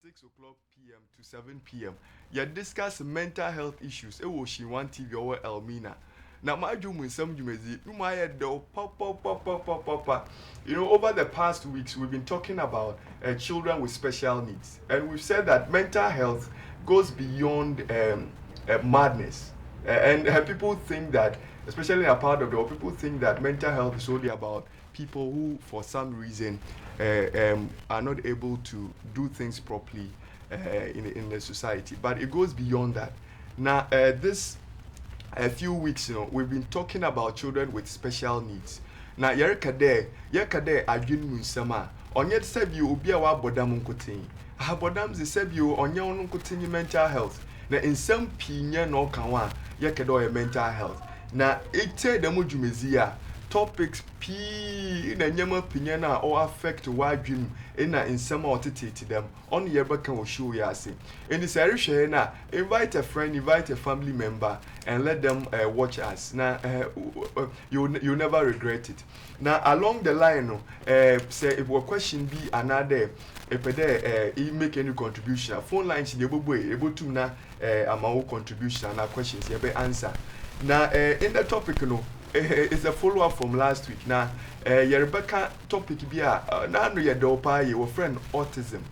6 o'clock p.m. to 7 p.m. You discuss mental health issues. She want TV or Elmina. Now, my dream with some jumezi, you might do pop. You know, over the past weeks, we've been talking about children with special needs, and we've said that mental health goes beyond madness. And people think that, especially in a part of the world, people think that mental health is only about people who, for some reason, are not able to do things properly in the society. But it goes beyond that. Now, this a few weeks, we've been talking about children with special needs. Now, yerkade adwin munsama. Onye sebi obi a wa bodam nkotin. Ha bodam ze sebi onye onu nkotin mental health. Na nsam pinye no kanwa yerkade o mental health. Na ite demo dwumezi a topics p na nyama pinye na o affect wadwim na nsam a otete them on yebeka o show ya ase. And this area na invite a friend, invite a family member and let them watch us. Now you never regret it. Now along the line say if a question be another if make any contribution phone lines in able to na amount contribution and questions you be answer. Now in the topic it's a follow-up from last week. Now, Rebecca topic be now no dopa your friend autism.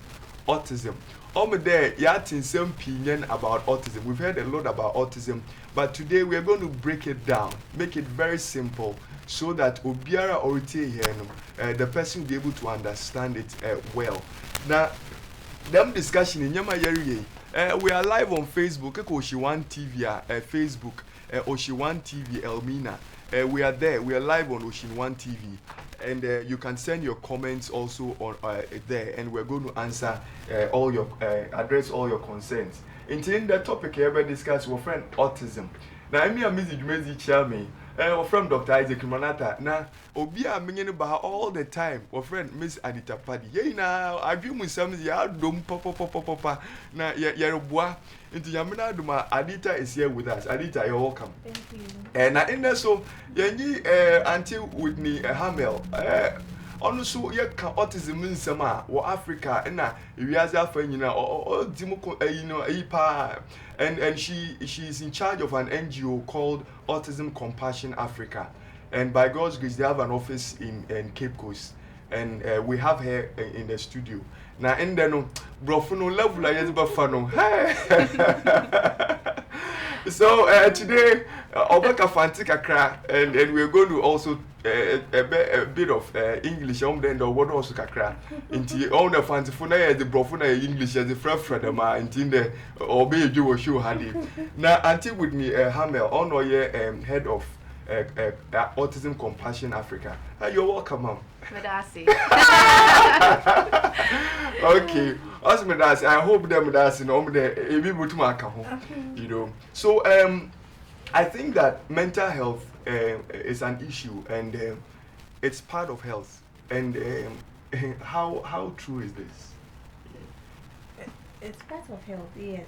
There, yatin some opinion about autism. We've heard a lot about autism, but today we are going to break it down, make it very simple, so that Obiara Orite here, the person will be able to understand it well. Now, them discussion in Yama Yeri, we are live on Facebook, Oshiwan TV, Facebook, Oshiwan TV Elmina. We are there. We are live on Ocean One TV, and you can send your comments also on there, and we're going to answer all your address all your concerns. In the topic here, we discuss our friend autism. Now, I'm here, Mrs. Jumezi Chalme, our friend Dr. Isaac Manata. Now, Obia mingene ba all the time. Our friend Miss Adita Paddy. Yeah, now I dream with some ya dum papa. Now, boy. Into Yamina Duma, Adita is here with us. Adita, you're welcome. Thank you. And in there, so Yanni Auntie Whitney Hamel. Also, you can autism in Sama or Africa, and now you are or Dimoko, and she's in charge of an NGO called Autism Compassion Africa. And by God's grace, they have an office in Cape Coast, and we have her in the studio. Now, and then, Brofuno level, I just buffano. So, today, Obeka Fantika Kra, and we're going to also a bit of English, then the word also Kakra. Into all the Fantifuna, the Brofuna English as the Frafradama, and in the Obey you will show handy. Now, until with me, Hamel, on your head of Autism Compassion Africa. You're welcome, Mom. Medasi. Okay. As Medasi, I hope them Medasi no be able to mark you know. So I think that mental health is an issue, and it's part of health. And how true is this? It's part of health, yes.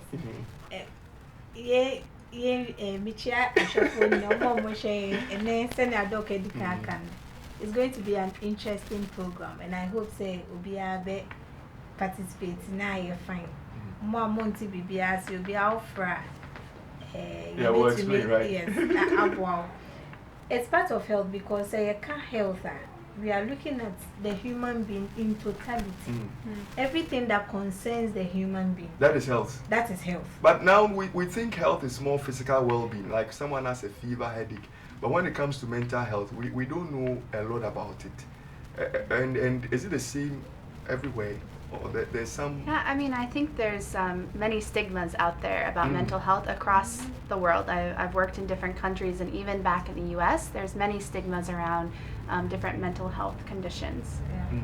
It's going to be an interesting program, and I hope say Obiabe participate now. You're fine. More Monty BBS, you'll be out for yeah, we'll explain, right? Yes, wow. It's part of health because you can't health. We are looking at the human being in totality. Everything that concerns the human being. That is health. That is health. But now we think health is more physical well-being, like someone has a fever, headache. But when it comes to mental health, we don't know a lot about it. And is it the same everywhere? Or there's some... Yeah, I mean, I think there's many stigmas out there about mental health across the world. I've worked in different countries, and even back in the US, there's many stigmas around different mental health conditions. Yeah.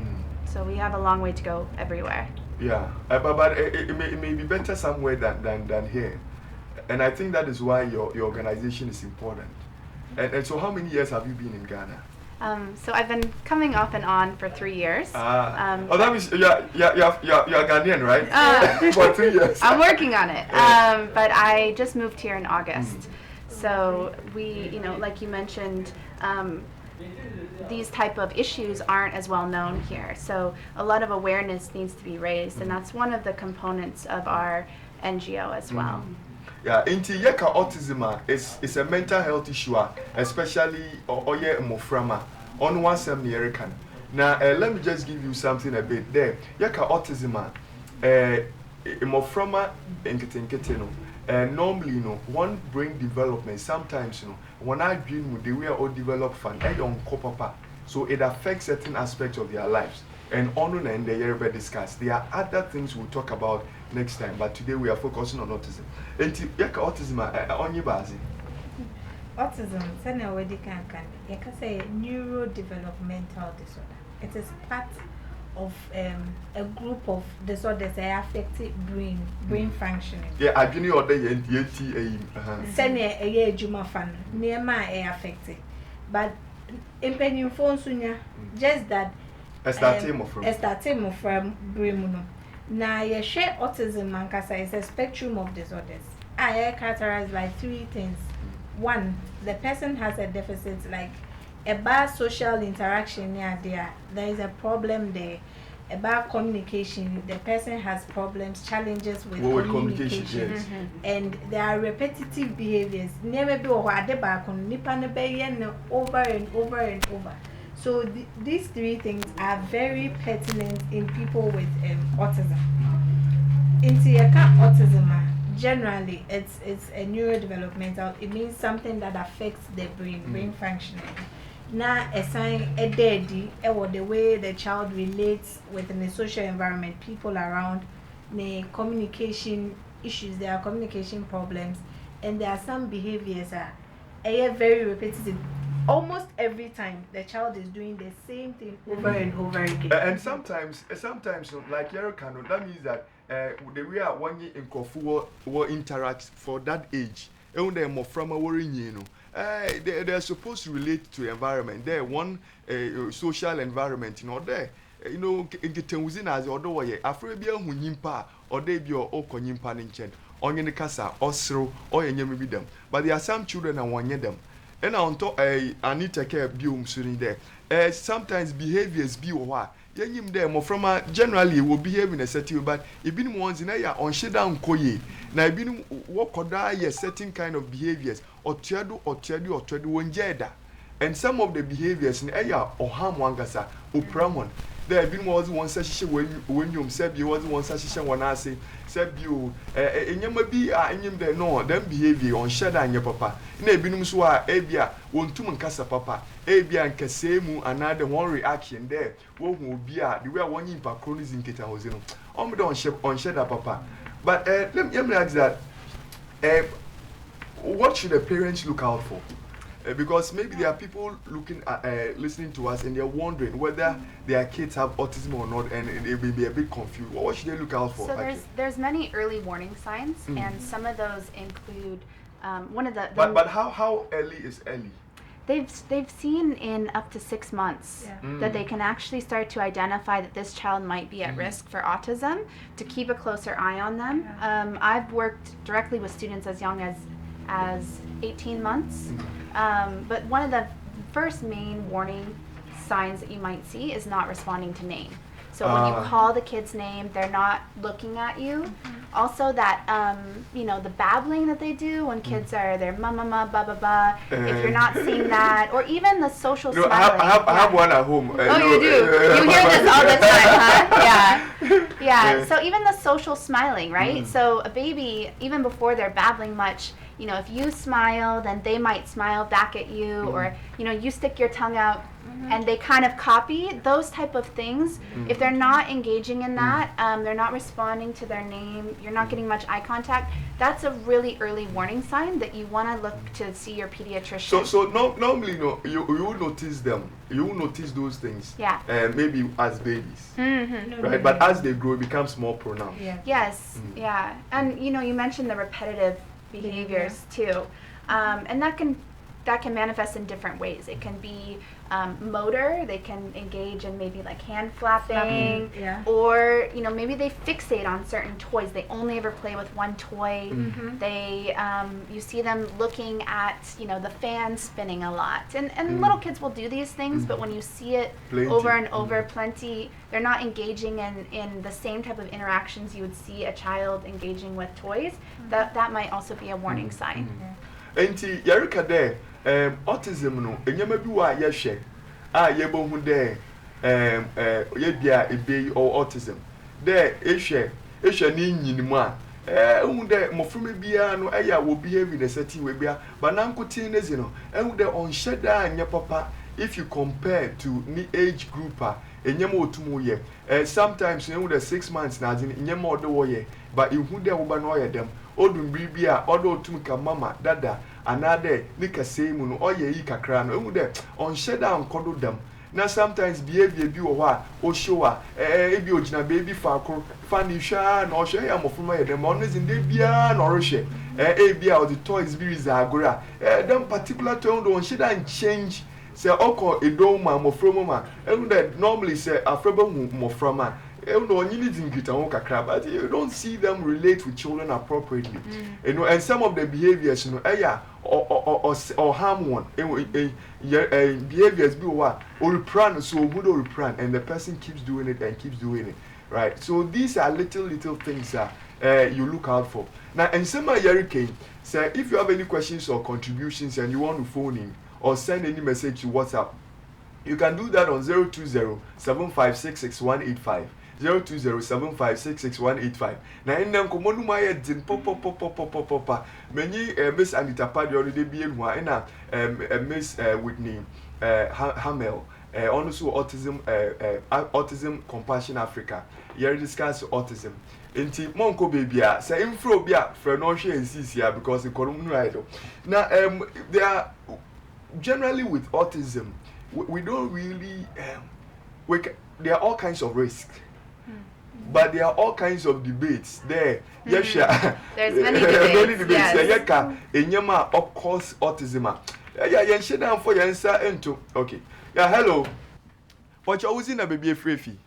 So we have a long way to go everywhere. Yeah, but it may be better somewhere than here. And I think that is why your organization is important. And so how many years have you been in Ghana? So I've been coming off and on for 3 years. That means you're Ghanaian, right? For 3 years. I'm working on it. But I just moved here in August. So we, like you mentioned, these type of issues aren't as well known here. So a lot of awareness needs to be raised, and that's one of the components of our NGO as well. Yeah, inti yeka autism is a mental health issue, especially oye moframa. On one sem American. Now let me just give you something a bit there. Yeka autism moframa enkete no. Normally, one brain development sometimes, when I dream with the way I develop fan, I don't papa. So it affects certain aspects of their lives. And on and the year discuss. There are other things we'll talk about next time, but today we are focusing on autism. And autism on your base. Autism, say already can you can say neurodevelopmental disorder. It is part of a group of disorders that affect brain functioning. Yeah, I didn't order yet. Send a year juma fan near my affected, but in penny phone sooner, just that a starting from brain. Now, you share autism, Mankasa, is a spectrum of disorders. I are characterized by three things. One, the person has a deficit, like a bad social interaction near there is a problem there. A bad communication, the person has problems, challenges with communication. Yes. And there are repetitive behaviors. Never be over and over and over. So these three things are very pertinent in people with autism. Into autism, generally it's a neurodevelopmental. It means something that affects the brain functioning. Now a sign a daddy or the way the child relates within the social environment, people around, the communication issues, there are communication problems, and there are some behaviors are very repetitive. Almost every time the child is doing the same thing over and over again. And sometimes like Yerokano, that means that the way one year in Kofu will interact for that age. And they're more from a worrying, they're supposed to relate to environment. They're one social environment, there. Getting within as other way. Afraid be a hunimpa or they be your okonyimpa ninchen. On the casa, or so, or any maybe them. But there are some children and one them. And on top, I need to take care of you soon there. Sometimes behaviors be or Yenim them from generally will behave in a certain way, but if been ones in a on shedan koye. Now been what could I certain kind of behaviors or treadu one jeda. And some of the behaviors in aya or harm wangasa or pramon. There have been one session when you said you was one session when I say said you in your be in him there no them behavior on shada and your papa. In a binum swa abia won't to casa papa abia and casemu another one reaction there. What will be the way one in Pacronis in Kita was on shada papa. But let me ask that what should the parents look out for? Because maybe there are people looking at, listening to us and they're wondering whether their kids have autism or not, and they may be a bit confused. What should they look out for? So there's many early warning signs, and some of those include one of the. But how early is early? They've seen in up to 6 months that they can actually start to identify that this child might be at risk for autism, to keep a closer eye on them. I've worked directly with students as young as 18 months. But one of the first main warning signs that you might see is not responding to name. So when you call the kid's name, they're not looking at you. Also that, the babbling that they do when kids are, they're ma, ba, ba, ba. If you're not seeing that, or even the social smiling. I have one at home. You do? You hear this all the time, huh? Yeah. So even the social smiling, right? So a baby, even before they're babbling much, if you smile, then they might smile back at you, or, you stick your tongue out and they kind of copy those type of things. If they're not engaging in that, they're not responding to their name, you're not getting much eye contact, that's a really early warning sign that you want to look to see your pediatrician. So normally, you will notice them. You will notice those things. Yeah. Maybe as babies. Right? But as they grow, it becomes more pronounced. Yeah. Yes. Yeah. And, you mentioned the repetitive behaviors too, and that can manifest in different ways. It can be motor. They can engage in maybe like hand flapping, yeah. or maybe they fixate on certain toys. They only ever play with one toy. They you see them looking at the fan spinning a lot, and little kids will do these things, but when you see it over and over plenty, they're not engaging in the same type of interactions you would see a child engaging with toys. That might also be a warning sign. Enti yarika de autism no enyama bi wa yehwe yebo hu de ye bia ebe or autism de ehwe ni nyinimu hu de mofrume bia no eya wo behave in a certain way bia banankotin nezi no hu de on sheda anya papa if you compare to ni age group enyama otumu ye sometimes hu de 6 months na azin enyama odo wo ye but hu de wo ba no ye dem odun bibia odo otum ka mama dada anade ni kasei mu no oye yi kakra no hu de on sheda ankodo dem na sometimes behavior bi wo ho o show ebi ogina baby fa akro fa ni hwa na o hwe ya mofuma ye dem on zin de bia na o hwe bia o the toys bi is agora dem particular to on sheda and change say oko edoma mofroma ma hu de normally say afreba mofroma but you don't see them relate with children appropriately. And some of the behaviors, or harm one, behaviors be what or repran, so good or repran, and the person keeps doing it and keeps doing it, right? So these are little things you look out for. Now, and some Came say if you have any questions or contributions and you want to phone in or send any message to WhatsApp, you can do that on 020-7566-185. 020-7566-185. Now in them komo numa ye din pop. Many Miss Anita Padi already be in one Miss Whitney Hamel also autism compassion Africa. Here discuss autism. Inti monko baby say infro bia for no share here because the column idol. Now they are generally with autism we don't really there are all kinds of risks. But there are all kinds of debates there. Yes, there's many debates. Yes. Enyama of course autism. Yeah, shut down for your answer into. Okay. Yeah, hello. What you using a baby free?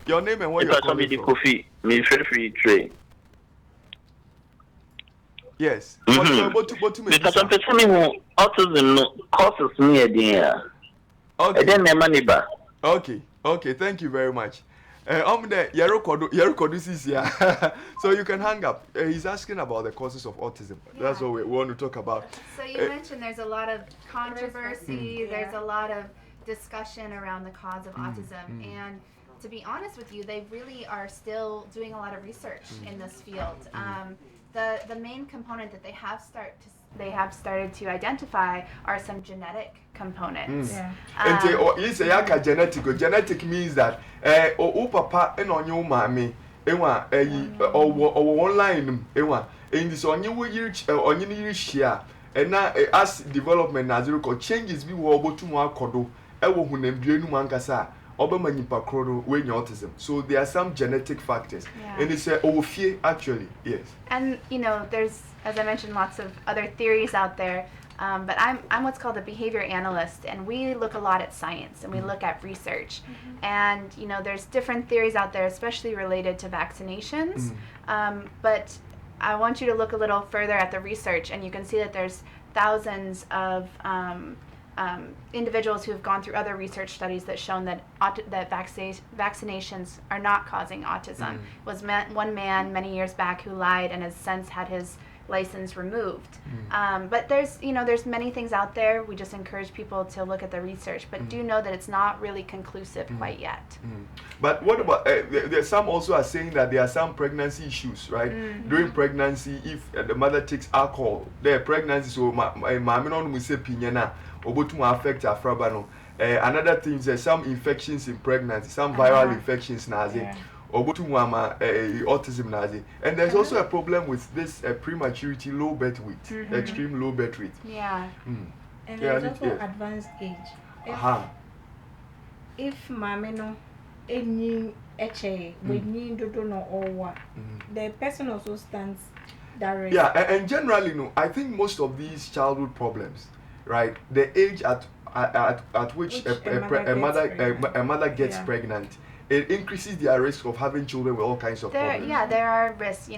Your name and what you're calling from? Coffee. Me free trade. Yes. What to me? Because I'm telling you, autism causes me a dinner. Okay. And then my money back. Okay. Thank you very much. There, Yerukodu is here. So you can hang up. He's asking about the causes of autism. Yeah. That's what we want to talk about. So you mentioned there's a lot of controversy, there's a lot of discussion around the cause of autism. And to be honest with you, they really are still doing a lot of research in this field. The main component that they have started to identify are some genetic components. And you say genetic means that papa and on your mommy or online in this on you share and now as development as you call changes be able to more kodo who name mankasa when autism. So there are some genetic factors. And it's fear actually, yes. And there's, as I mentioned, lots of other theories out there. But I'm what's called a behavior analyst, and we look a lot at science and we look at research. And there's different theories out there, especially related to vaccinations. But I want you to look a little further at the research, and you can see that there's thousands of individuals who have gone through other research studies that shown that vaccinations are not causing autism. It was one man many years back who lied and has since had his license removed. But there's many things out there. We just encourage people to look at the research, but do know that it's not really conclusive quite yet. But what about there's some also are saying that there are some pregnancy issues, right? During pregnancy, if the mother takes alcohol, the pregnancy so affect another thing is some infections in pregnancy, some viral infections autism and there's also a problem with this prematurity, low birth weight, extreme low birth weight. And there's also advanced age. If mama no any we need to know or what the person also stands that risk. And generally I think most of these childhood problems, right, the age at at which a mother gets pregnant, it increases their risk of having children with all kinds of problems. Yeah, there are risks.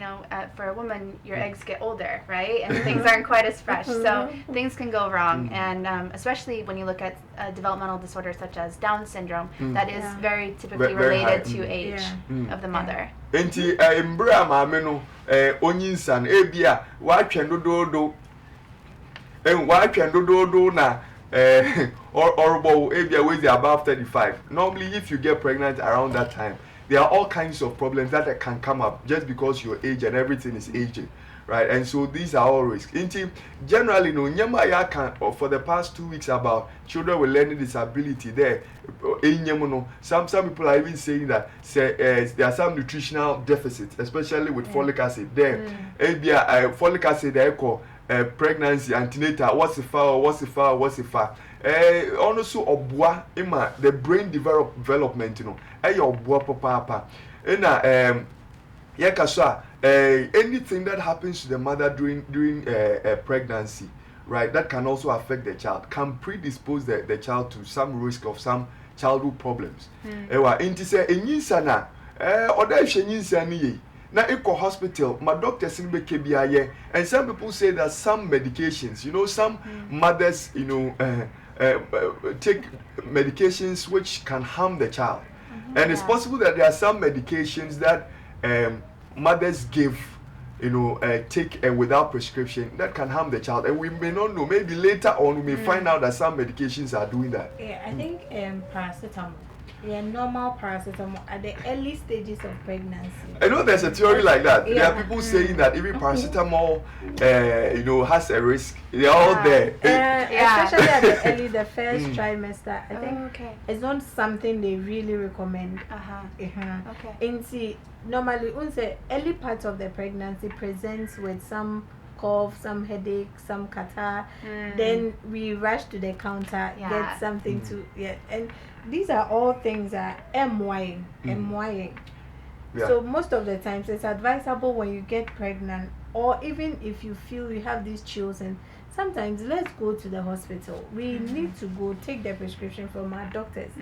For a woman, your eggs get older, right? And things aren't quite as fresh. So things can go wrong. And especially when you look at developmental disorders such as Down syndrome, that is very typically related to age of the mother. Enti mbra maame no onyinsan ebia wa twendododo na or ebia wey above 35. Normally if you get pregnant around that time, there are all kinds of problems that can come up just because your age and everything is aging, right? And so these are all risks. Generally, no nyama ya can for the past 2 weeks about children with learning disability there. Some people are even saying that there are some nutritional deficits, especially with folic acid. There, folic acid they call pregnancy, antenatal, what's the far. Also obwa ima the brain development, obwa papa. Anything that happens to the mother during pregnancy, right, that can also affect the child, can predispose the child to some risk of some childhood problems. Now, in hospital, my doctor said and some people say that some medications, some mothers, take medications which can harm the child. And it's possible that there are some medications that mothers give, take without prescription that can harm the child. And we may not know. Maybe later on we may find out that some medications are doing that. Yeah, I think paracetamol. Yeah, normal paracetamol at the early stages of pregnancy. I know there's a theory like that. There are people saying that even paracetamol, has a risk. They're all there. Especially at the first trimester. I think it's not something they really recommend. And see, normally, early part of the pregnancy presents with some cough, some headache, some catarrh. Then we rush to the counter, get something to and these are all things that MYing. So most of the times it's advisable when you get pregnant, or even if you feel you have these chills, and sometimes let's go to the hospital. We need to go take the prescription from our doctors,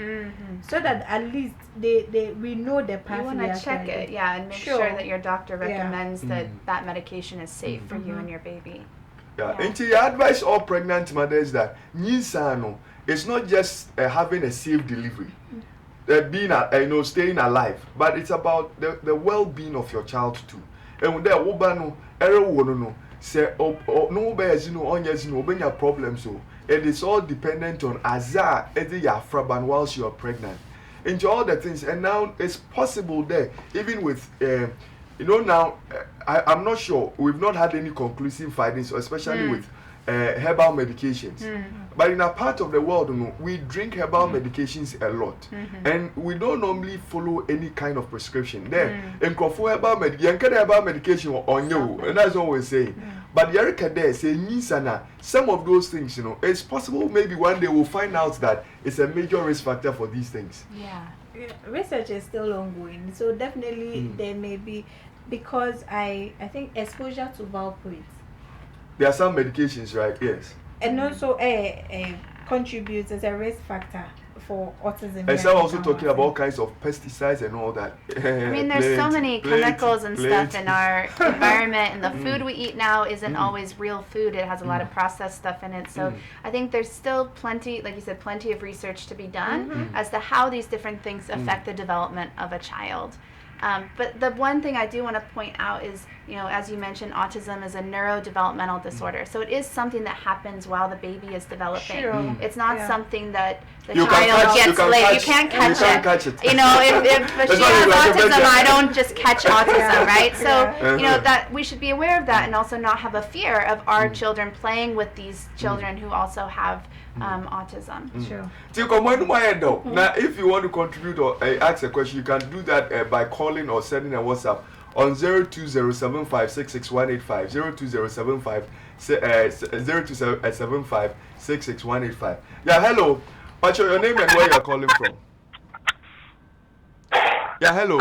so that at least we know the path. You want to check it, and make sure that your doctor recommends that medication is safe for you and your baby. And you advise all pregnant mothers that it's not just having a safe delivery, being staying alive, but it's about the well-being of your child too. And when there say no problems, so it is all dependent on azar whilst you are pregnant. Into all the things, and now it's possible there, even with now I'm not sure, we've not had any conclusive findings, especially with herbal medications. But in a part of the world, we drink herbal medications a lot, and we don't normally follow any kind of prescription. There, in herbal medication on you, and that's what we're saying. But Yerika there say some of those things, it's possible maybe one day we'll find out that it's a major risk factor for these things. Research is still ongoing, so definitely there may be, because I think exposure to valproate. There are some medications, right? Yes. And also contributes as a risk factor for autism. And some also talking about all kinds of pesticides and all that. I mean, there's so many chemicals and stuff in our environment, and the food we eat now isn't always real food. It has a lot of processed stuff in it. So I think there's still plenty, like you said, plenty of research to be done as to how these different things affect the development of a child. But the one thing I do want to point out is, as you mentioned, autism is a neurodevelopmental disorder. So it is something that happens while the baby is developing. It's not something that the child gets late. You can't catch it. If she has autism, I don't just catch autism, right? So, that we should be aware of that, and also not have a fear of our children playing with these children who also have autism. Now, if you want to contribute or ask a question, you can do that by calling or sending a WhatsApp on 02075661185, 02075661185. Yeah, hello. Pacho, your name and where you're calling from? Yeah, hello.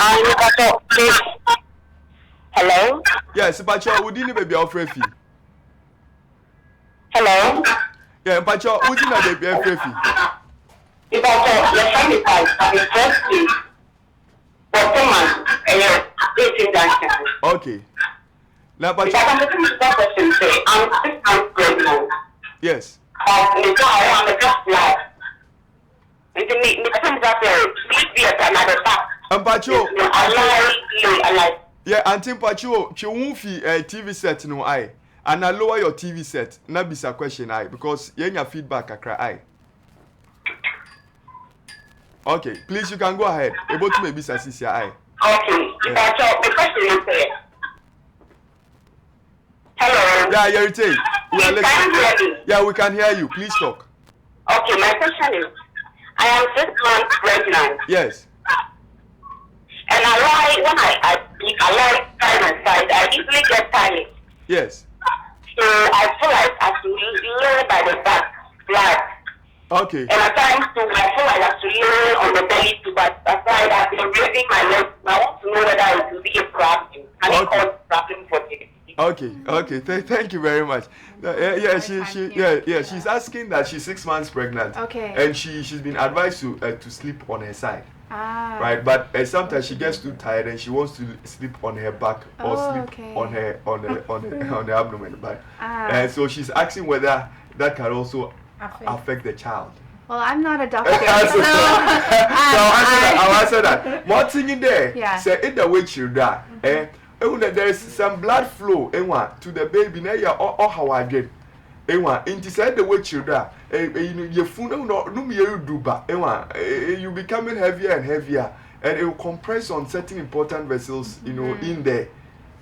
Hello? Yes, Pacho, would you need to be afraid? Hello? Yeah, but you're using a baby FFE. If I say your family type, the first week, for 2 months, 18 days. Okay. Now, but If I can listen to that question, say, I'm 6 months pregnant. yes. The guy on the first flight. The person that sleep here another fact. Pacho. I like. Yeah, Auntie Pacho, she won't fee a TV set no I. And I lower your TV set. Na bisa question I because your feedback I cry I. Okay, please you can go ahead. Able to maybe Sasisia I. Okay, Pacho, the question is there. Hello. Yeah, you're saying. We are listening. Me? Yeah, we can hear you. Please talk. Okay, my question is, I am 6 months pregnant. Yes. And I lie when I speak, I lie side and side. I easily get tired. Yes. So I feel like I have to lay by the back flat. Okay. And at times too, I feel like I have to lay on the belly too, but aside I've been raising my legs. I want to know whether it will be a problem. Can it cause problem for me? Okay. Thank you very much. She's asking that she's 6 months pregnant. Okay. And she's been advised to sleep on her side. Ah. Right, but sometimes she gets too tired and she wants to sleep on her back or sleep on the abdomen. But and so she's asking whether that can also affect the child. Well, I'm not a doctor, so I'll answer that. One thing in there, Yeah. say in the way children, there's some blood flow to the baby. Now you or how I get. Inside the way children, your phone you becoming heavier and heavier, and it will compress on certain important vessels, in there,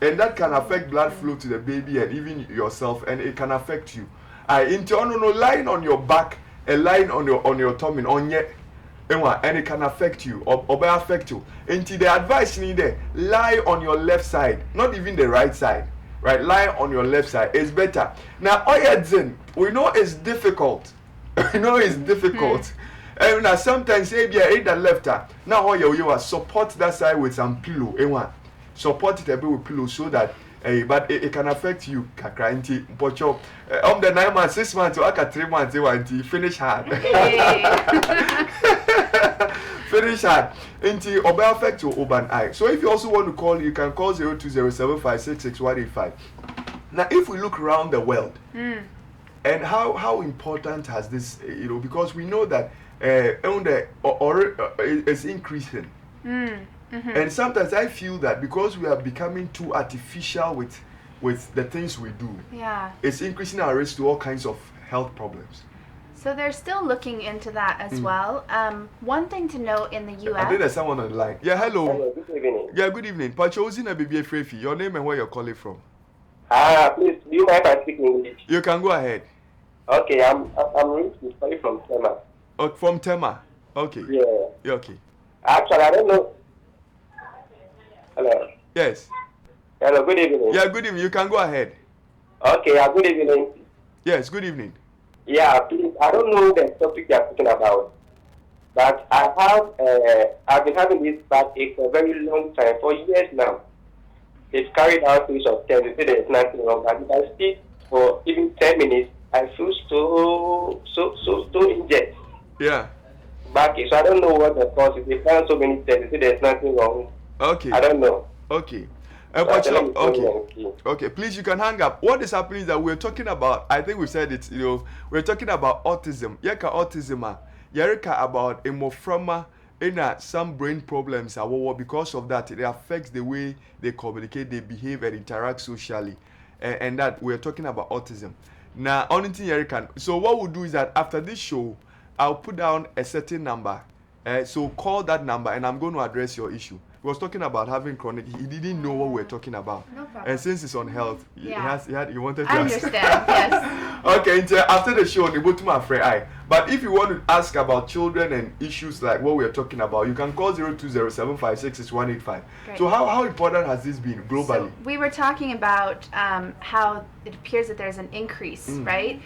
and that can affect blood flow to the baby and even yourself, and it can affect you. Lying on your back and lying on your tummy and it can affect you or affect you. Until the advice needed, lie on your left side, not even the right side. Right, lie on your left side is better. Now, we know it's difficult. And now sometimes maybe I hit the left. Now you support that side with some pillow. Support it a bit with pillow so that but it can affect you. Kakranti, Pocho. The 9 months, 6 months, or 3 months, finish hard. Finish hard. Until it affect your urban eye. So if you also want to call, you can call 0207566185. Now, if we look around the world, and how important has this, because we know that it's increasing. And sometimes I feel that because we are becoming too artificial with the things we do, it's increasing our risk to all kinds of health problems. So they're still looking into that as well. One thing to note in the U.S. I think there's someone on the line. Yeah, hello. Hello, good evening. Yeah, good evening. Pachozina Bibi Frefi, your name and where you're calling from. Please, do you mind if I speak English? You can go ahead. Okay, I'm Richie, calling from Tema. Oh, from Tema. Okay. Yeah. Okay. Actually, I don't know. Hello. Yes. Hello, good evening. Yeah, good evening. You can go ahead. Okay, good evening. Yes, good evening. Yeah, please, I don't know the topic you're talking about, but I've been having this backache for a very long time, for years now. It's carried out use of 10, you say there's nothing wrong, but if I speak for even 10 minutes, I feel so injured. Yeah. Backache, so I don't know what the cause is. They found so many tests, you say there's nothing wrong. Okay. I don't know. Okay. Okay. Okay, please, you can hang up. What is happening is that we're talking about, I think we said it, we're talking about autism. Yeka autism, Yerika about hemophroma, some brain problems, because of that, it affects the way they communicate, they behave, and interact socially. And that we're talking about autism. Now, only thing Yerika, so what we'll do is that after this show, I'll put down a certain number. So call that number, and I'm going to address your issue. He was talking about having chronic. He didn't know what we're talking about. No problem. And since it's on health, he wanted to I ask. understand, yes. Okay, after the show, but if you want to ask about children and issues like what we're talking about, you can call 0207566185. So how important has this been globally? So we were talking about how it appears that there's an increase, right?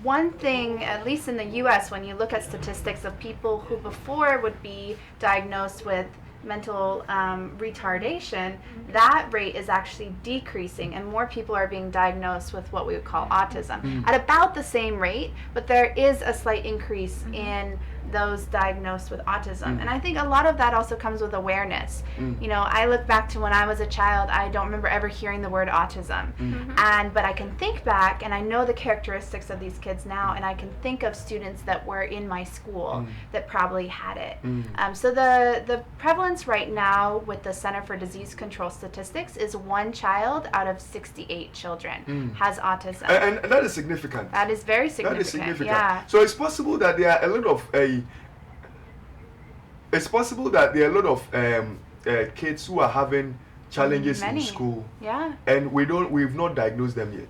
One thing, at least in the U.S., when you look at statistics of people who before would be diagnosed with mental retardation, that rate is actually decreasing, and more people are being diagnosed with what we would call autism at about the same rate, but there is a slight increase in those diagnosed with autism. And I think a lot of that also comes with awareness. You know, I look back to when I was a child, I don't remember ever hearing the word autism. But I can think back, and I know the characteristics of these kids now, and I can think of students that were in my school that probably had it. So the prevalence right now with the Center for Disease Control Statistics is 1 child out of 68 children has autism. And that is significant. That is very significant. That is significant. Yeah. So it's possible that there are a lot of kids who are having challenges in school. Yeah. And we've not diagnosed them yet.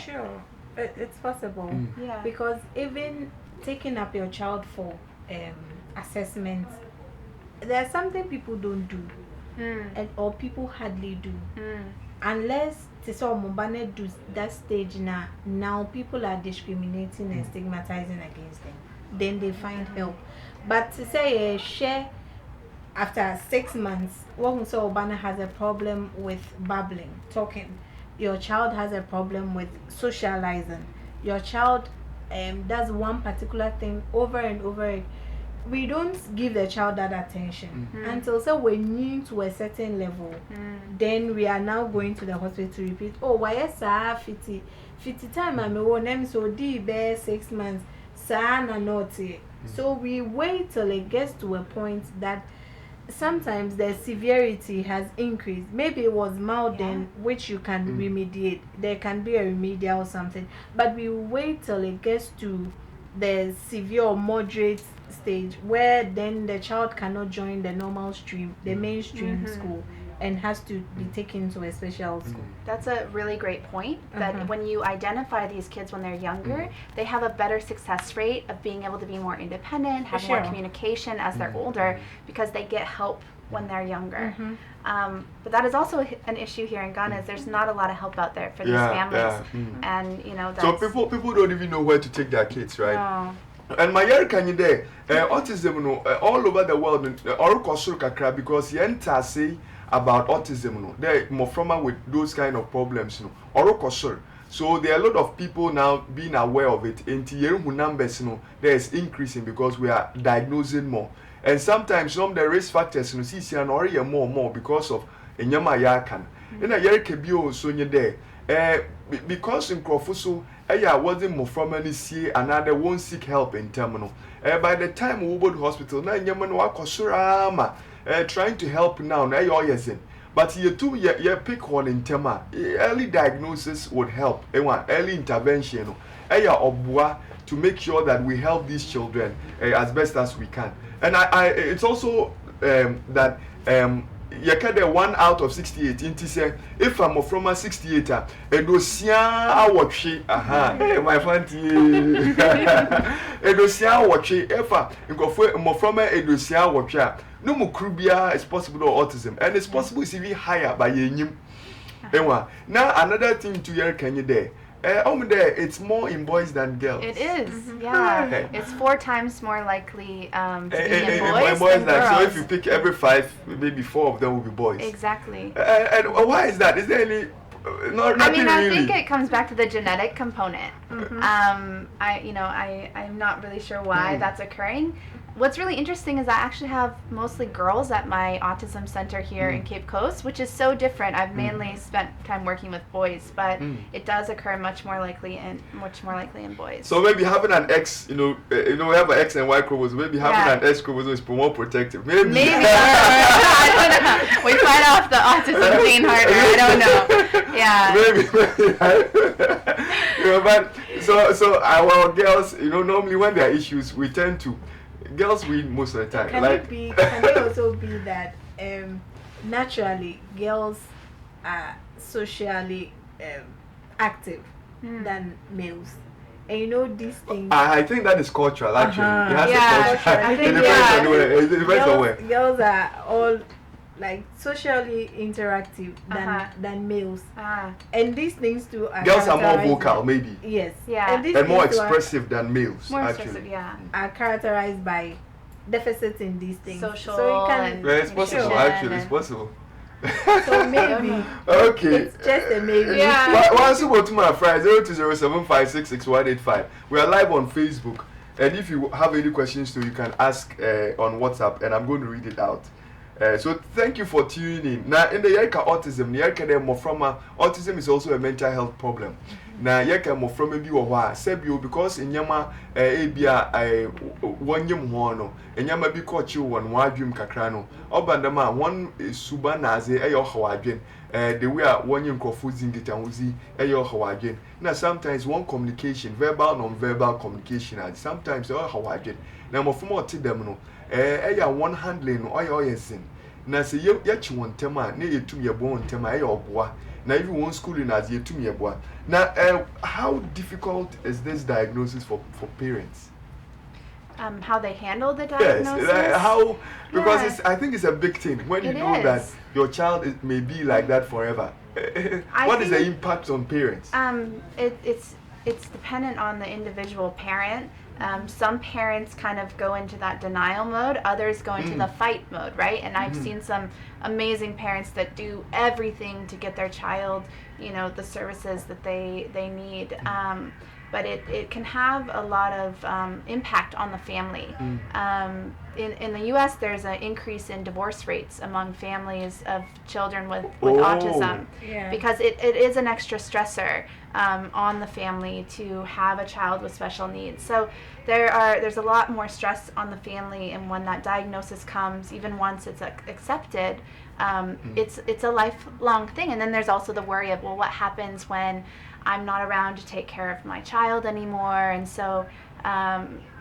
Sure, it's possible. Yeah. Because even taking up your child for assessments, there's something people don't do, or people hardly do, unless do that stage now people are discriminating and stigmatizing against them. Then they find help. But to say share after 6 months, Obana has a problem with babbling, talking. Your child has a problem with socializing. Your child does one particular thing over and over. We don't give the child that attention until we're new to a certain level. Then we are now going to the hospital to repeat. Oh, why is 50 time I'm a so D bear 6 months. So we wait till it gets to a point that sometimes the severity has increased. Maybe it was mild then, which you can remediate. There can be a remedial something, but we wait till it gets to the severe or moderate stage where then the child cannot join the normal stream, the mainstream school, and has to be taken to a special school. That's a really great point, that when you identify these kids when they're younger, they have a better success rate of being able to be more independent, have more communication as they're older, because they get help when they're younger. But that is also an issue here in Ghana, is there's not a lot of help out there for these families. And you know, that's, so people don't even know where to take their kids, right? No. And my year can you there? Autism, no, all over the world, because you enter say about autism, no, they're more familiar with those kind of problems, no, or so there are a lot of people now being aware of it. In the numbers, no, there is increasing because we are diagnosing more, and sometimes some of the risk factors, no, see, and already more because of enyama yakan. In a year can be also there, because in Krofuso, wasn't more formally see another won't seek help in terminal. By the time we go to hospital, now Yaman Wakosurama trying to help now, but you pick one in tema. Early diagnosis would help. Early intervention, to make sure that we help these children as best as we can. And it's also that you can 1 out of 68 into say if I'm from a 68 edosia awotwe my fanti edosia awotwe if I'm from edosia awotwe no mukrubia is possible autism, and it's possible it's even higher by yenyim. Now another thing to hear can you there it's more in boys than girls. It is, yeah. It's 4 times more likely to be in boys than girls. So if you pick every 5, maybe 4 of them will be boys. Exactly. And why is that? Is there any? I think it comes back to the genetic component. I'm not really sure why that's occurring. What's really interesting is I actually have mostly girls at my autism center here in Cape Coast, which is so different. I've mainly spent time working with boys, but it does occur much more likely in boys. So maybe having an X, we have an X and Y chromosome. Maybe having an X chromosome is more protective. Maybe. I don't know. We fight off the autism gene harder. I don't know. Yeah. But so our girls, normally when there are issues, we tend to. Girls win most of the time. Can it also be that naturally girls are socially active than males? And these things. I think that is cultural actually. It has a culture. I think, it depends on where. Girls are all like socially interactive than males. And these things too are girls are more vocal, maybe. Yes. Yeah. And more expressive than males, more actually. Expressive, yeah. Are characterized by deficits in these things. Social so you can, and Yeah, it's possible. nutrition Actually, it's and- possible. so maybe Okay. it's just a maybe. Yeah. Once you go to my friend 0207566185. We are live on Facebook, and if you have any questions too, you can ask on WhatsApp, and I'm going to read it out. So thank you for tuning in. Now in the Yerka autism, autism is also a mental health problem. Now Yerka moframa bi wo hwa sebio because enyama ebia wonyem ho no enyama bi ko chi won wadwem kakra no obandama one suba na aze eyo hawadwen the way wonyem krofo zingita wuzi eyo hawadwen. Now sometimes one communication verbal non-verbal communication sometimes eyo hawadwen. Now moframa otidem no eya one handling no oya sin na se ye chi won tema na yetum ye bon tema eya oboa na even one school na ze yetum ye boa na how difficult is this diagnosis for parents? How they handle the diagnosis? Yes, how, because Yeah. I think it's a big thing when you It know that is. your child may be like that forever. What is the impact on parents? It's dependent on the individual parent. Some parents kind of go into that denial mode, others go into the fight mode, right? And I've seen some amazing parents that do everything to get their child, the services that they need. But it can have a lot of impact on the family. In the U.S., there's an increase in divorce rates among families of children with autism, Yeah. because it is an extra stressor on the family to have a child with special needs. So there's a lot more stress on the family, and when that diagnosis comes, even once it's accepted, it's a lifelong thing. And then there's also the worry of, well, what happens when I'm not around to take care of my child anymore? And so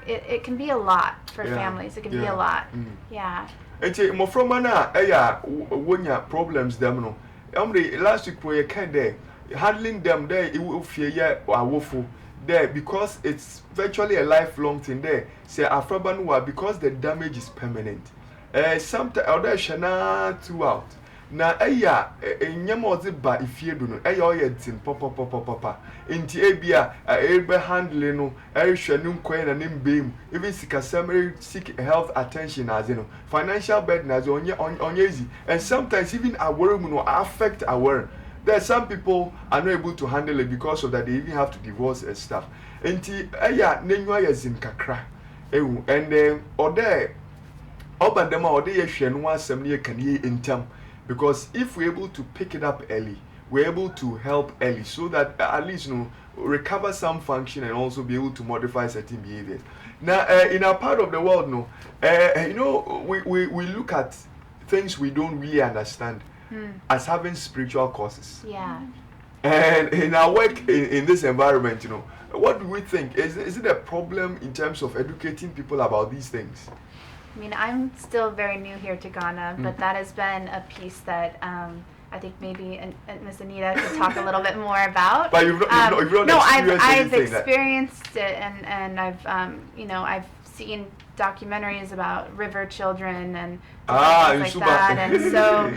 it can be a lot for families. It can be a lot. Yeah. Eti mofroma na wonya problems them no. Last week we kind of handling them there it will fear awofo there because it's virtually a lifelong thing there. Say afrabanwa because the damage is permanent. Sometimes other shana throughout. Na enyama ozi ba ifie do no oye tin papa enti ebia ebe handle no ehwe ne nkwan na ne mbem even sikasam seek health attention as no financial burden as onye easy, and sometimes even our mu no affect our. There are some people are not able to handle it because of that they even have to divorce and stuff. Enti nenwa ya zin kakra and then ode obandema ode ye hwe no asem ne kan ye entam. Because if we're able to pick it up early, we're able to help early so that at least recover some function and also be able to modify certain behaviors. Now, in our part of the world, we look at things we don't really understand as having spiritual causes. Yeah. And in our work in this environment, what do we think? Is it a problem in terms of educating people about these things? I mean, I'm still very new here to Ghana, but that has been a piece that I think maybe Miss Anita could talk a little bit more about. But you've not no, experienced I've anything experienced it, and I've I've seen documentaries about river children and things like that, and so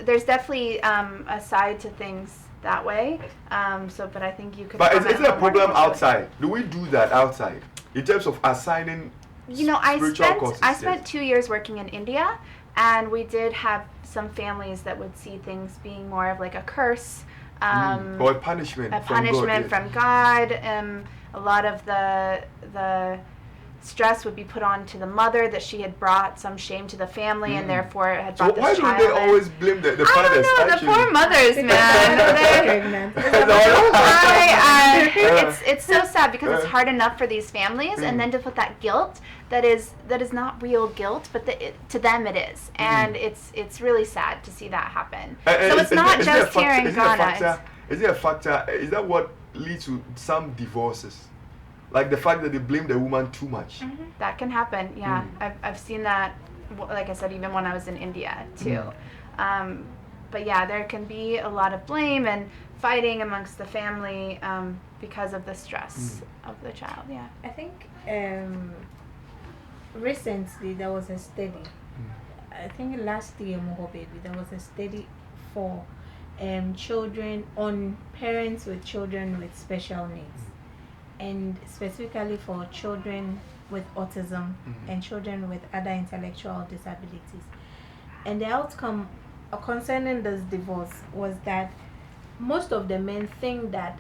there's definitely a side to things that way. But I think you could. But is it a more problem into it. outside? Do we do that outside in terms of assigning? I spent 2 years working in India, and we did have some families that would see things being more of like a curse, or a punishment. From God. A lot of the stress would be put on to the mother that she had brought some shame to the family, and therefore had brought So this child. why do they always blame the I fathers? don't know, the poor mothers, man. It's so sad because it's hard enough for these families, and then to put that guilt that is not real guilt, but to them it is, and it's really sad to see that happen. So it's not just here in Ghana. Is it a factor? Is that what leads to some divorces? Like the fact that they blame the woman too much. That can happen, yeah. I've seen that, like I said, even when I was in India too. But yeah, there can be a lot of blame and fighting amongst the family because of the stress of the child. Yeah. I think recently there was a study. I think last year, there was a study for parents with children with special needs. And specifically for children with autism and children with other intellectual disabilities. And the outcome concerning this divorce was that most of the men think that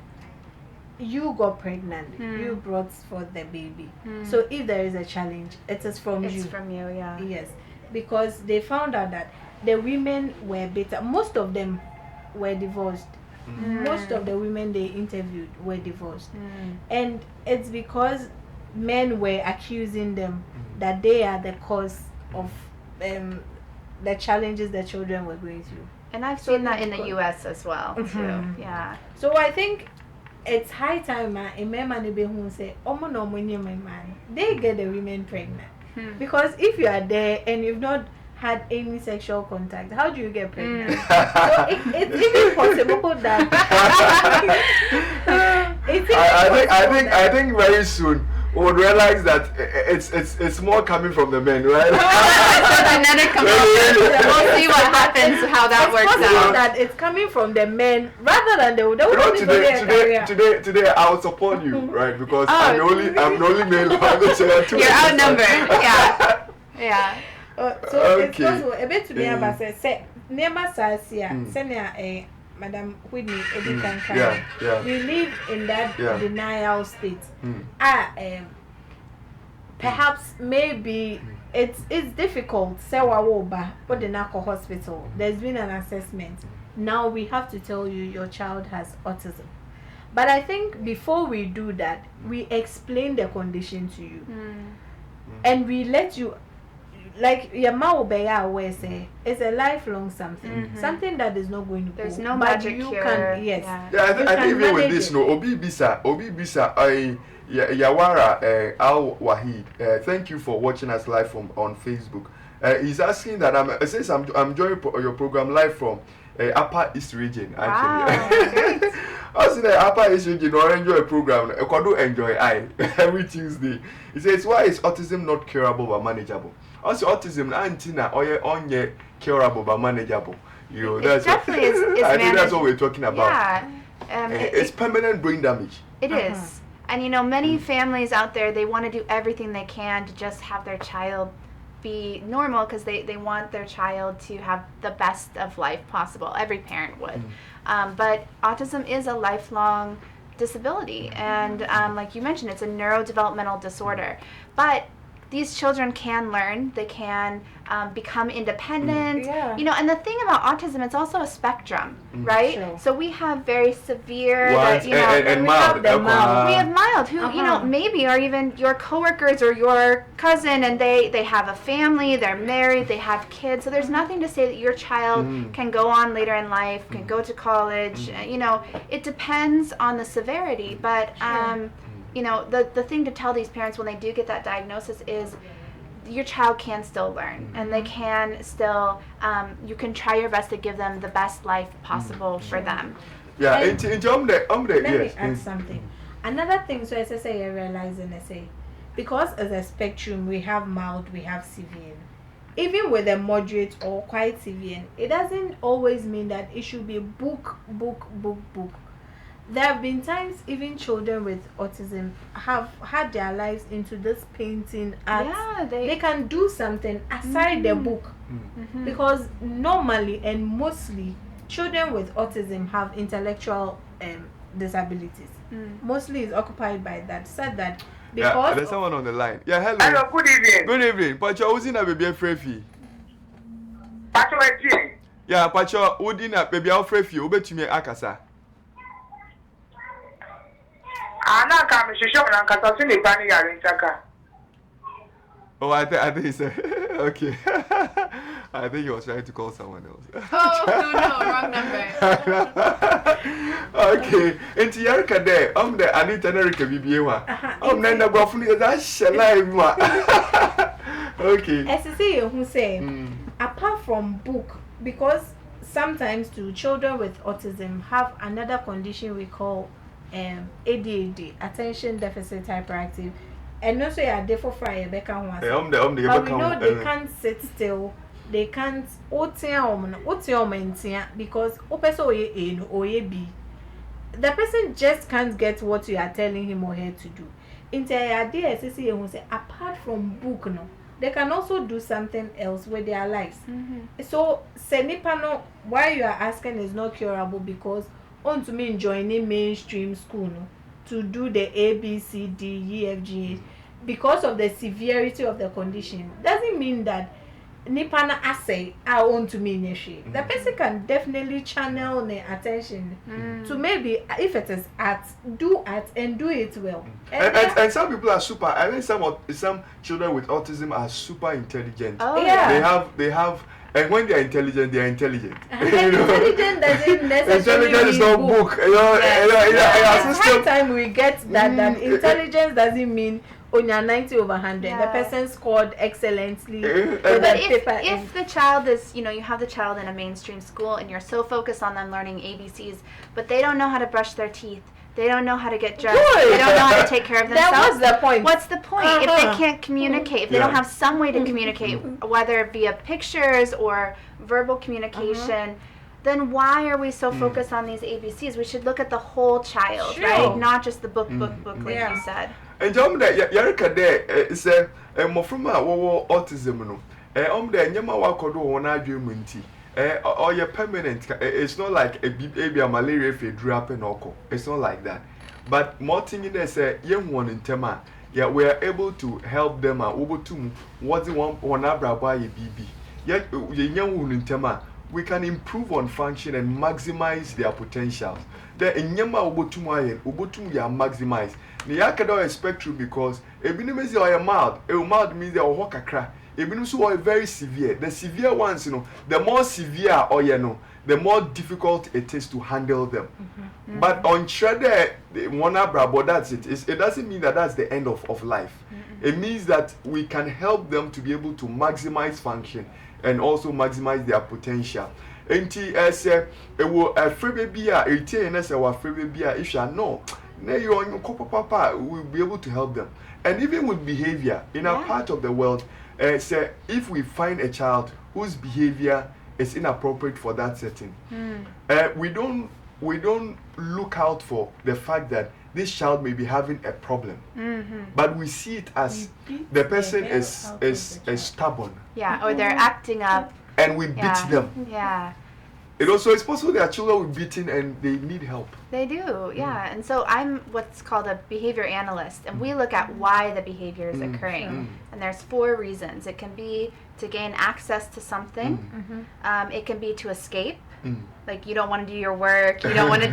you got pregnant, you brought forth the baby. So if there is a challenge, it is from you. It's from you, yeah. Yes, because they found out that the women were better. Most of them were divorced. Most of the women they interviewed were divorced. And it's because men were accusing them that they are the cause of the challenges the children were going through. And I've seen that in the US as well, too. Yeah. So I think it's high time a man who say, they get the women pregnant. Because if you are there and you've not had any sexual contact, how do you get pregnant? So it's even possible that I think very soon we would realize that it's more coming from the men, right? Genetic component. We'll see what happens, how that works out. That it's coming from the men rather than the today I'll support you, right? Because I'm the only male on the channel. You're outnumbered. Yeah. So it's possible. A bit to me about say never says senior Madam Whitney Edikan. We live in that denial state. Perhaps maybe it's difficult. Say wawoba, but the narco hospital. There's been an assessment. Now we have to tell you your child has autism. But I think before we do that, we explain the condition to you, and we let you. Like your mouth aware say it's a lifelong something, something that is not going to There's go. no but magic you cure. Can, yes. Yeah, I think even with this, no, Obi Bisa, Yawara Al Wahid. Thank you for watching us live on Facebook. He's asking that since I'm joining your program live from Upper East Region actually. Wow, I see the Upper East Region or enjoy a program. I do enjoy every Tuesday. He says, why is autism not curable but manageable? Also, autism antina or onye curable but manageable. You know, that's definitely is I think that's what we're talking about. Yeah, it's permanent brain damage. It is, and you know, many families out there, they want to do everything they can to just have their child be normal because they want their child to have the best of life possible. Every parent would, but autism is a lifelong disability, and like you mentioned, it's a neurodevelopmental disorder, but these children can learn, they can become independent, you know, and the thing about autism, it's also a spectrum, right? Sure. So we have very severe, and mild. We have mild, who, you know, maybe are even your coworkers or your cousin, and they have a family, they're married, they have kids, so there's nothing to say that your child can go on later in life, can go to college, you know, it depends on the severity, but you know, the thing to tell these parents when they do get that diagnosis is your child can still learn, and they can still, you can try your best to give them the best life possible for them. Yeah, let me add yes. something. Another thing, so as I say, I realize and I say, because as a spectrum, we have mild, we have severe. Even with a moderate or quite severe, it doesn't always mean that it should be book. There have been times even children with autism have had their lives into this painting art. Yeah, they can do something aside the book. Because normally and mostly children with autism have intellectual disabilities. Mostly is occupied by that. Said that because there's someone on the line. Yeah, hello. Hello, good evening. Good evening. Pacho, who's in a baby free? Pacho, yeah, Pacho, who's in a baby free? Who bet you me akasa? Oh, I think he said, okay. I think he was trying to call someone else. Oh, no, wrong number. Okay, and Tiarka there, the Anita Erica Bibiwa. Nana Buffalo, that's alive. Okay. As I say, who say, apart from book, because sometimes too, children with autism have another condition we call ADHD, attention deficit hyperactive, and also they for fry they can but we know they can't sit still, they can't because the person just can't get what you are telling him or her to do. Into idea say apart from book no, they can also do something else with their lives. So say nipa no, why you are asking is not curable because on to me joining mainstream school no, to do the A B C D E F G H because of the severity of the condition doesn't mean that nipa na asay I want to mean the person can definitely channel the attention to maybe if it is art, do art and do it well. And some people are super. I think some children with autism are super intelligent. Oh yeah. They have and when they are intelligent, they are intelligent. Intelligent doesn't necessarily intelligence is not book. It's high time we get that intelligence doesn't mean on your 90/100 the person scored excellently. But if the child is, you have the child in a mainstream school and you're so focused on them learning ABCs, but they don't know how to brush their teeth, they don't know how to get dressed, they don't know how to take care of themselves. That was the point. What's the point if they can't communicate, if they don't have some way to communicate, whether via pictures or verbal communication? Then why are we so focused on these ABCs? We should look at the whole child, right? Not just the book, like you said. And that Yarika there is a mofruma autism no. There nyama wakodo wona adwemu nti. Or your permanent it's not like a baby malaria if you drop an oko. It's not like that. But more thing in there say young one in tema. Yeah, we are able to help them over to what the one abra by a baby. Yet young one in tema. We can improve on function and maximize their potentials. The enyama obotum ya maximize. Ni yakada a spectrum because ebinum is or mild. Mild means they are kakra. Ebinum so are very severe. The severe ones, the more severe or the more difficult it is to handle them. But on shredder, one brabo, that's it. It doesn't mean that that's the end of life. It means that we can help them to be able to maximize function and also maximize their potential. Enti ese ewo free baby a etie na se wa free baby a if you know na you on papa we will be able to help them. And even with behavior in a part of the world, say if we find a child whose behavior is inappropriate for that setting, we don't look out for the fact that this child may be having a problem, but we see it as the person is stubborn. Yeah, or they're acting up. And we beat them. Yeah. It also is possible that children will be beaten and they need help. They do, yeah. And so I'm what's called a behavior analyst, and we look at why the behavior is occurring. And there's 4 reasons. It can be to gain access to something. It can be to escape. Like you don't want to do your work, you don't want to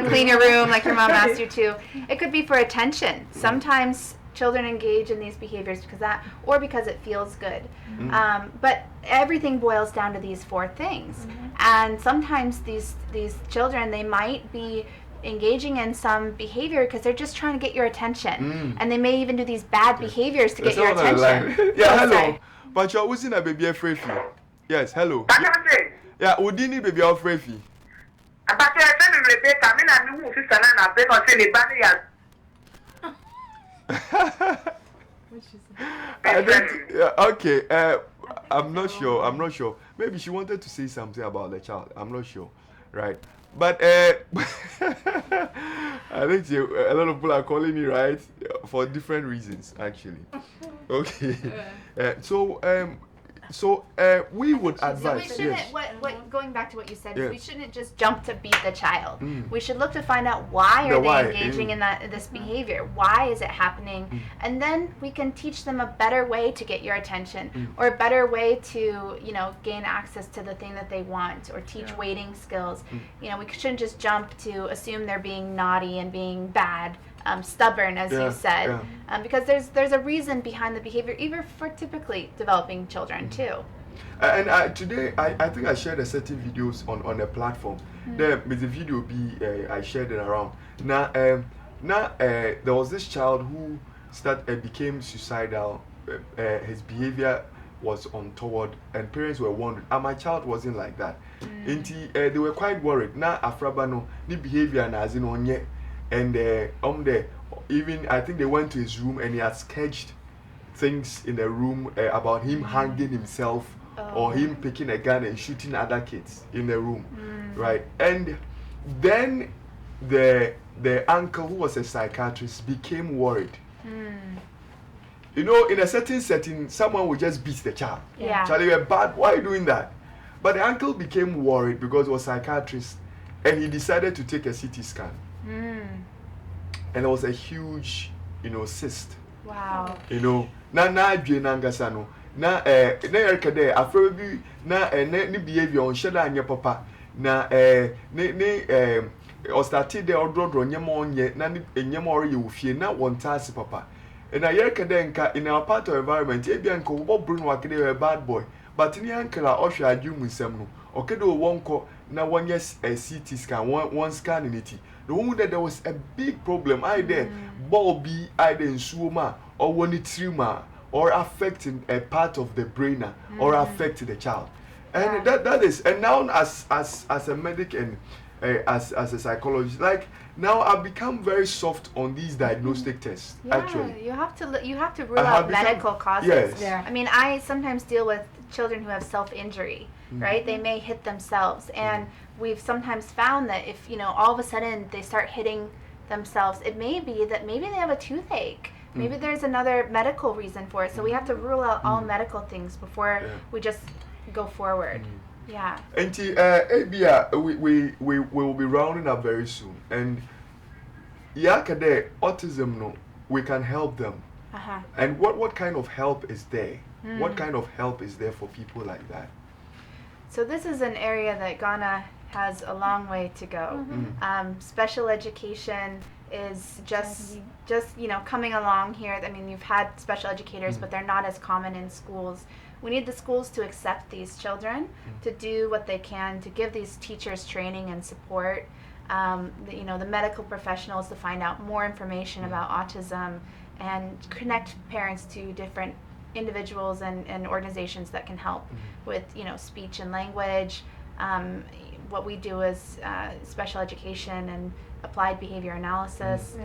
clean your room like your mom asked you to. It could be for attention. Sometimes children engage in these behaviors because it feels good. But everything boils down to these 4 things. And sometimes these children, they might be engaging in some behavior because they're just trying to get your attention. And they may even do these bad behaviors to get your attention. Yeah, hello. But you're using a baby afraid. Yes, hello. Yeah, Udini baby afraid. Okay. I'm not sure. Maybe she wanted to say something about the child. I'm not sure. Right. But I think a lot of people are calling me, right, for different reasons, actually. Okay. So we would advise. So we shouldn't. Going back to what you said, we shouldn't just jump to beat the child. We should look to find out why are they engaging in this behavior. Why is it happening? And then we can teach them a better way to get your attention, or a better way to gain access to the thing that they want, or teach waiting skills. We shouldn't just jump to assume they're being naughty and being bad. Stubborn, as you said, because there's a reason behind the behavior, even for typically developing children too. And today, I think I shared a certain videos on a platform. There with the video I shared it around. Now there was this child who became suicidal. His behavior was untoward, and parents were wondering, my child wasn't like that. They were quite worried. Now Afrabano, the behavior as in on yet. And even I think they went to his room and he had sketched things in the room about him hanging himself or him picking a gun and shooting other kids in the room, right? And then the uncle, who was a psychiatrist, became worried You know, in a certain setting, someone will just beat the child. Yeah. Charlie, you're bad. Why are you doing that? But the uncle became worried because he was a psychiatrist, and he decided to take a CT scan. And there was a huge, you know, cyst. Wow. You know, na angasa no. Na Erika there, afro bi na ne behavior on sheda anya papa. Na or started there odrodro nyema onye na nyema ori ye ofie na wontase papa. And Erika there in our part of environment, e bia nko bo Bruno akede a bad boy. But ni uncle a ohwe adwum nsem no. Okedo wonko na one yes a CT scan one scan in it. The one that there was a big problem either bulby either in suoma or one trima or affecting a part of the brain or affecting the child. And that is, and now as a medic and as a psychologist, like now I've become very soft on these diagnostic tests. Yeah, actually, you have to rule out medical causes. Yes. Yeah. I mean, I sometimes deal with children who have self-injury, right? They may hit themselves, and we've sometimes found that if, you know, all of a sudden they start hitting themselves, it may be that maybe they have a toothache. Maybe there's another medical reason for it. So we have to rule out all medical things before we just go forward. Yeah. And Abia, we will be rounding up very soon. And Yakade, autism, no, we can help them. And what kind of help is there? What kind of help is there for people like that? So this is an area that Ghana has a long way to go. Special education is just you know, coming along here. I mean, you've had special educators, but they're not as common in schools. We need the schools to accept these children, to do what they can, to give these teachers training and support. You know, the medical professionals to find out more information about autism and connect parents to different individuals and organizations that can help with, you know, speech and language. What we do is special education and applied behavior analysis.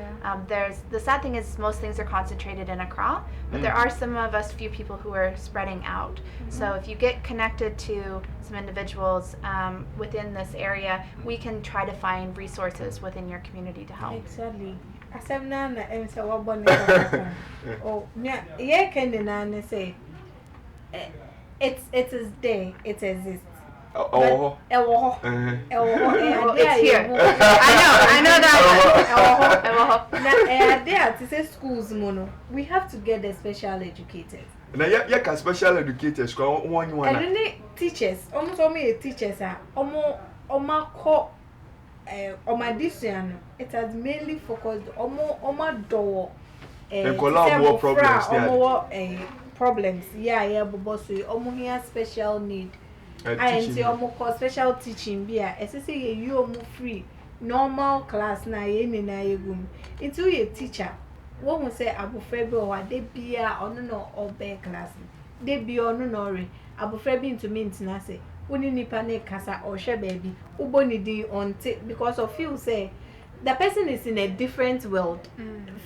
There's the sad thing is most things are concentrated in Accra, but there are some of us few people who are spreading out. So if you get connected to some individuals within this area, we can try to find resources within your community to help. Exactly. Asemna na emse wabone. Oh, yeah, can say it is there, it exists. It's here. I know that. Now, there to say schools mono. We have to get the special educators. Now, yeah, special educators. And then teachers, almost all me teachers are almost it has mainly focused on door problems. Yeah, but so here special need. And say special teaching bia say you free normal class na ye ni na yegum into ye teacher won who say abofra bi o de bia ono no obe class de bia ono no re abofra bi into mint na say woni nipa na kasa or hwe baby ubo ni di on because of you say the person is in a different world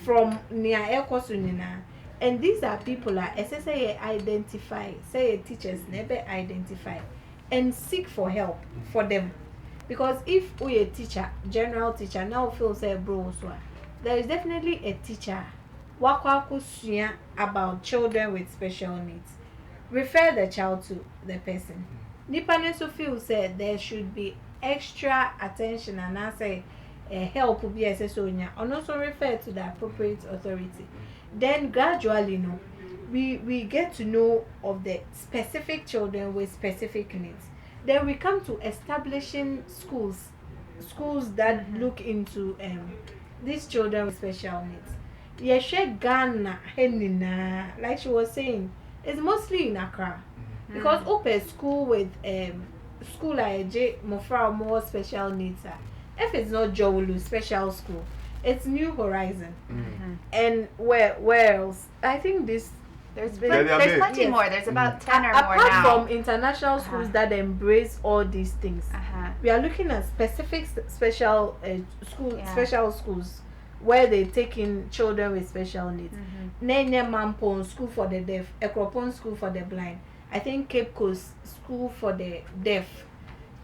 from near ekosu nina. And these are people that say identify, say teachers never identify and seek for help for them. Because if we a teacher, general teacher, now feel say bro, so there is definitely a teacher about children with special needs. Refer the child to the person. Nipane so feel say there should be extra attention and I say help will be SSOnya and also refer to the appropriate authority. Then gradually, no, we get to know of the specific children with specific needs. Then we come to establishing schools that look into these children with special needs. Yeshe Ghana, Henina, like she was saying, it's mostly in Accra. Because open school with school like J Mofra more special needs. If it's not Jowulu special school, it's New Horizon. And where else? I think there's plenty more. There's about 10 or more now. Apart from international schools that embrace all these things, we are looking at specific special schools where they take in children with special needs. Nene Mampon School for the Deaf, Ekropon School for the Blind. I think Cape Coast School for the Deaf.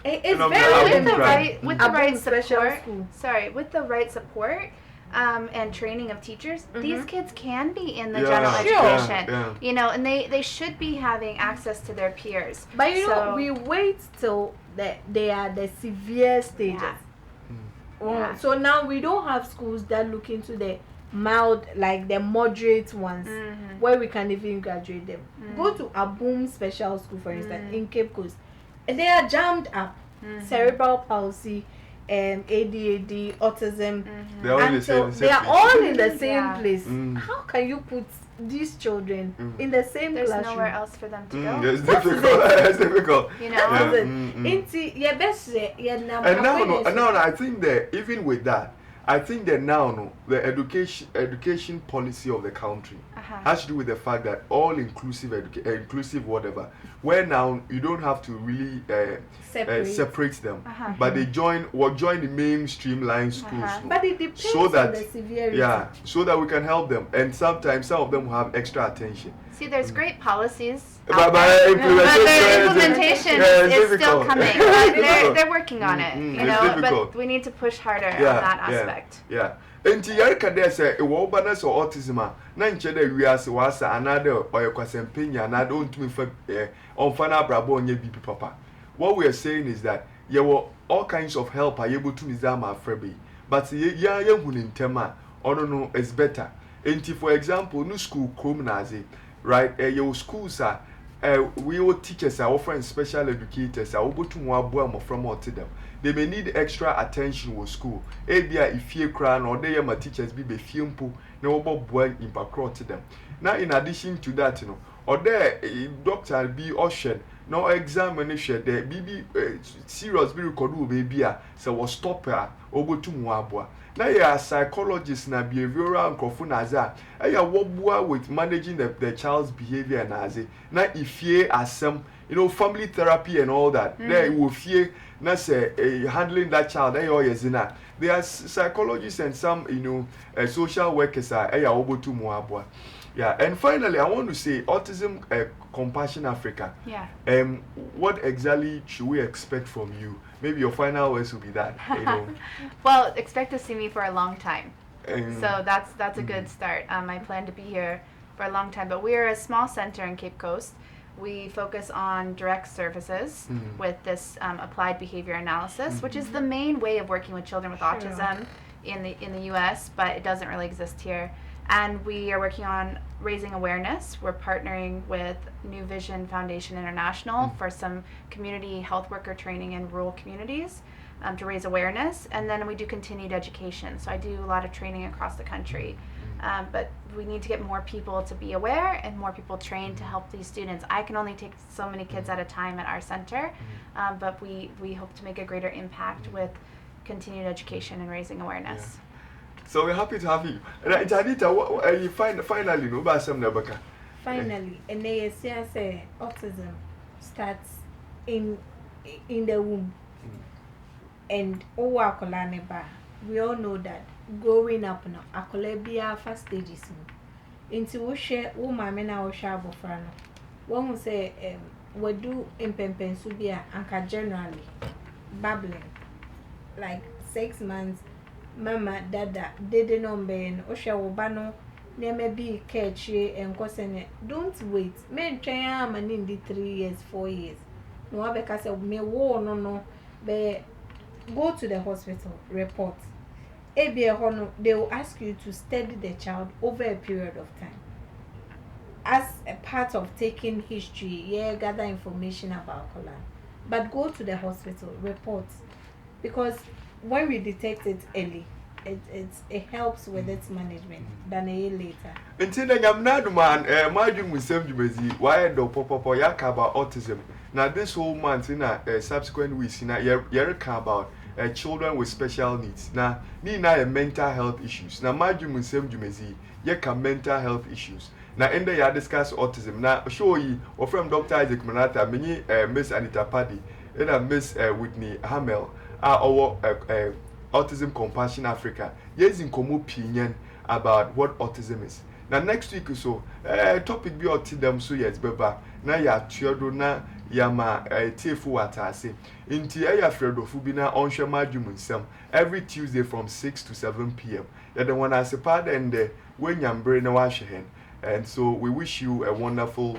It's very with the right support. School. Sorry, with the right support, and training of teachers, these kids can be in the Yeah, general education, yeah. you know, and they should be having access to their peers. But you know, we wait till they are the severe stages. Yeah. So now we don't have schools that look into the mild, like the moderate ones, where we can even graduate them. Go to a boom special school, for instance, in Cape Coast, and they are jammed up. Cerebral palsy, ADHD, autism. They're all They are all in the same place. How can you put these children in the same There's classroom? nowhere else for them to go. It's difficult. It's difficult. You know? And now I think that even with that, I think that now the education policy of the country has to do with the fact that all inclusive whatever, where now you don't have to really separate them, but they join the mainstream line schools. But it depends so that, on the severity. Yeah, so that we can help them, and sometimes some of them will have extra attention. See, there's great policies, But their implementation implementation is still coming. They're working on it, you know. But we need to push harder on that aspect. Yeah. Enti yareka dey say e wo ba na so autism a na nche da wiase wasa another oyekwasempenya another ontumi fa onfa na brabo onye bibi papa. What we are saying is that there were all kinds of help are able to nizama frebe, but ya hunin no is better. Enti for example, no school krom nazi, right? Your schools are we all teachers are offering special educators are able to more from what to them. They may need extra attention with school. Ebia if you crown or they my teachers be fiumpo no boy impact to them. Now in addition to that, you know, or there doctor be ocean no examination there be serious be record baby so was stop her over to muabwa. Now you are psychologists na behavioral and crofuna ya wobua with managing the child's behavior and na if ye as some family therapy and all that there you will fear na say handling that child there are psychologists and some social workers are able to muabwa. Yeah, and finally I want to say Autism Compassion Africa. Yeah. What exactly should we expect from you? Maybe your final words will be that. Well, expect to see me for a long time. So that's a good start. I plan to be here for a long time. But we're a small center in Cape Coast. We focus on direct services with this applied behavior analysis, which is the main way of working with children with autism in the U.S., but it doesn't really exist here. And we are working on raising awareness. We're partnering with New Vision Foundation International for some community health worker training in rural communities to raise awareness. And then we do continued education. So I do a lot of training across the country. But we need to get more people to be aware and more people trained to help these students. I can only take so many kids at a time at our center, but we hope to make a greater impact with continued education and raising awareness. Yeah. So we're happy to have you. Janita, you finally no basam nabaka. Finally, and they say autism starts in the womb. And we all know that growing up now, akolebia first stages. Into we share mama na we share bofrano. One will say we do impempen subia anka generally babbling like 6 months. Mama, dada, dede no ben, osha wobano, neme bi kechi and kosene. Don't wait. Men chaya manin di 3 years, 4 years. No abeka se me wo no be go to the hospital, report. Ebie hono, they will ask you to study the child over a period of time. As a part of taking history, gather information about Kolan. But go to the hospital, report. Because when we detect it early, it helps with its management than a year later. Until then, I'm not man. My dream with some Jimmy. Why do Papa Yaka about autism? Now, this whole month in a subsequent weeks, about children with special needs. Now, a mental health issues. Now, my dream with some Jimmy. Mental health issues. Now, in the discuss autism. Now, show you, or from Dr. Isaac Manata, many Miss Anita Paddy, and Miss Whitney Hamel. Our Autism Compassion Africa. Yes, in Komo opinion about what autism is. Now next week or so, topic be autism so yes, beba. Now ya children na yama tefu watase inti eya fredofu bi na onhwe madwum nsem every Tuesday from 6 to 7 p.m. Then when I sepad and when yambre na wahwe hen. And so we wish you a wonderful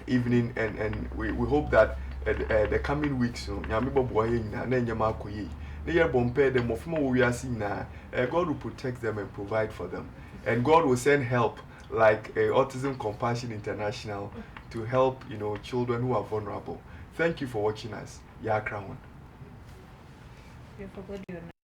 evening, and we hope that the coming weeks nyame bobo ye nyina na nyama akoyi na ye bompe them of mo we are seeing na God will protect them and provide for them, and God will send help like Autism Compassion International to help children who are vulnerable. Thank you for watching us. Yeah, Crown. You forgot your name.